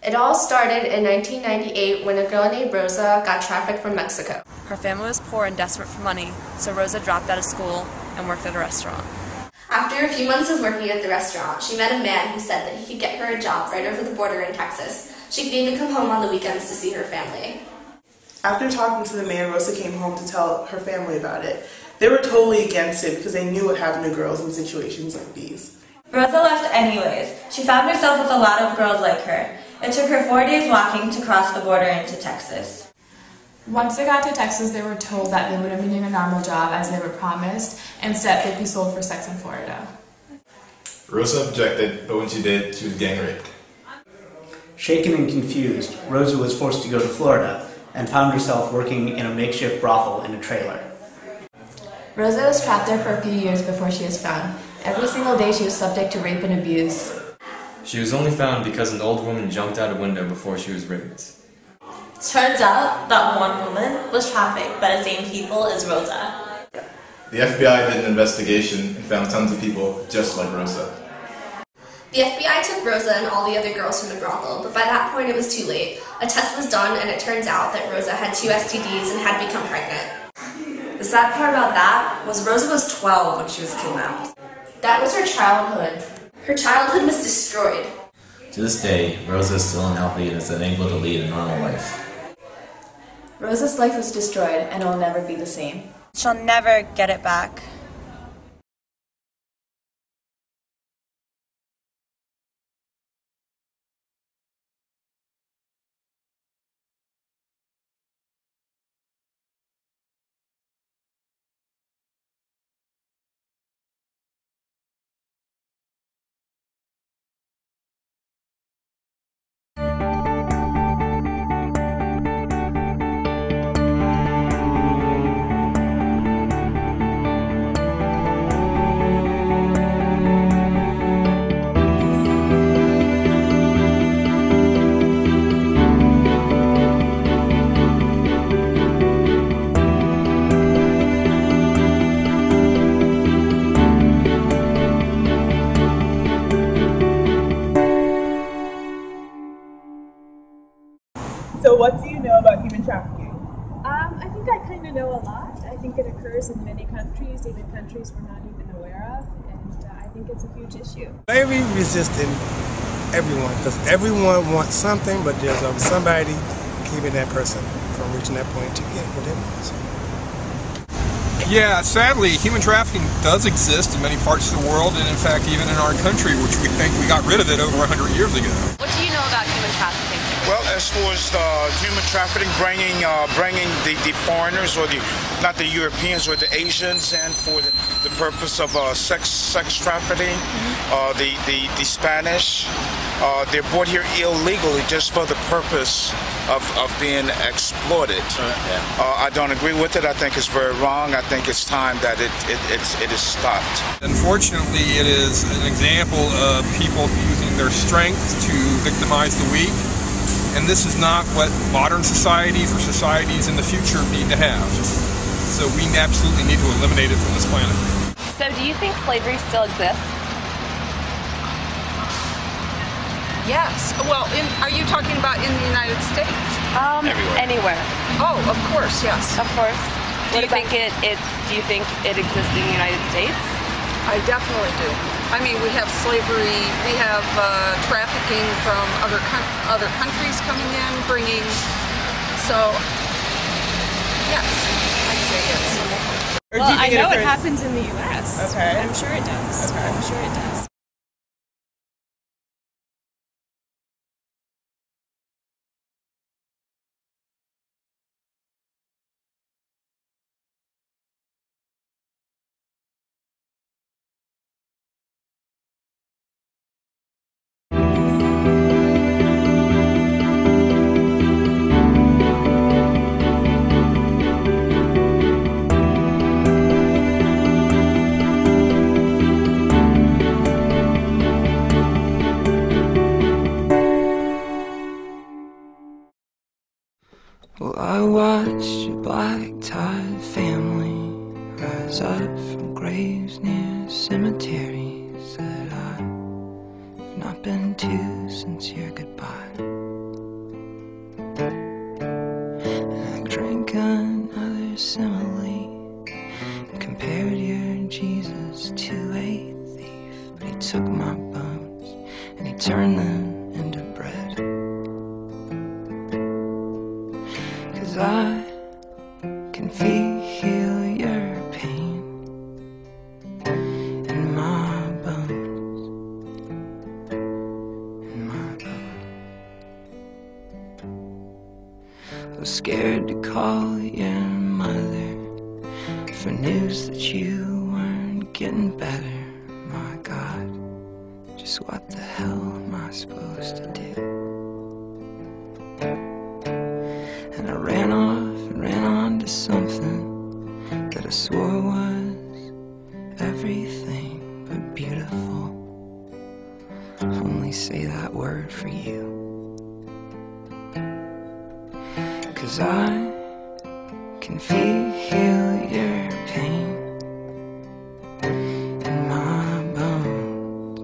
It all started in 1998 when a girl named Rosa got trafficked from Mexico. Her family was poor and desperate for money, so Rosa dropped out of school and worked at a restaurant. After a few months of working at the restaurant, she met a man who said that he could get her a job right over the border in Texas. She could even come home on the weekends to see her family. After talking to the man, Rosa came home to tell her family about it. They were totally against it because they knew what happened to girls in situations like these. Rosa left anyways. She found herself with a lot of girls like her. It took her 4 days walking to cross the border into Texas. Once they got to Texas, they were told that they wouldn't be doing a normal job as they were promised. Instead, they'd be sold for sex in Florida. Rosa objected, but when she did, she was gang raped. Shaken and confused, Rosa was forced to go to Florida and found herself working in a makeshift brothel in a trailer. Rosa was trapped there for a few years before she was found. Every single day she was subject to rape and abuse. She was only found because an old woman jumped out a window before she was raped. Turns out that one woman was trafficked by the same people as Rosa. The FBI did an investigation and found tons of people just like Rosa. The FBI took Rosa and all the other girls from the brothel, but by that point it was too late. A test was done and it turns out that Rosa had 2 STDs and had become pregnant. The sad part about that was Rosa was 12 when she was kidnapped. That was her childhood. Her childhood was destroyed. To this day, Rosa is still unhealthy and is unable to lead a normal life. Rosa's life was destroyed and it will never be the same. She'll never get it back. So what do you know about human trafficking? I think I kind of know a lot. I think it occurs in many countries, even countries we're not even aware of, and I think it's a huge issue. Slavery resisting everyone, because everyone wants something, but there's somebody keeping that person from reaching that point to get what they want. So. Yeah, sadly, human trafficking does exist in many parts of the world, and in fact even in our country, which we think we got rid of it over 100 years ago. What do you know about human trafficking? Well, as far as human trafficking, bringing the foreigners, or not the Europeans or the Asians, and for the purpose of sex trafficking, the Spanish, they're brought here illegally just for the purpose of being exploited. I don't agree with it. I think it's very wrong. I think it's time that it is stopped. Unfortunately, it is an example of people using their strength to victimize the weak. And this is not what modern societies or societies in the future need to have. So we absolutely need to eliminate it from this planet. So do you think slavery still exists? Yes. Well, are you talking about in the United States? Anywhere. Oh, of course, yes. Of course. Do you think it exists in the United States? I definitely do. I mean, we have slavery, we have trafficking from other countries coming in, bringing, so, yes, I'd say yes. Well, I know it happens in the U.S. Okay. I'm sure it does. Okay. I'm sure it does. Well, I watched your black-tied family rise up from graves near cemeteries that I've not been to since your goodbye. I can feel your pain in my bones, in my bones. I was scared to call your mother for news that you weren't getting better. My God, just what the hell am I supposed to do? And I ran off and ran on to something that I swore was everything but beautiful. Only say that word for you, 'cause I can feel your pain in my bones,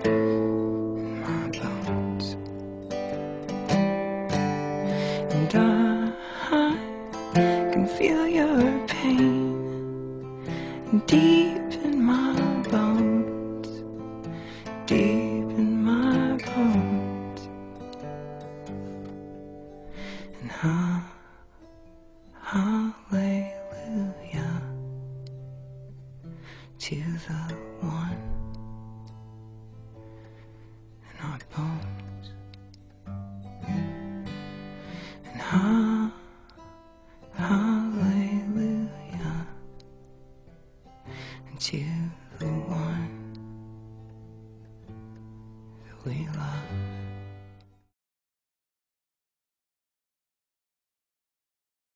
in my bones. And I can feel your pain deep in my bones, deep in my bones. And hallelujah to the one in our bones. And hallelujah to the one that we love.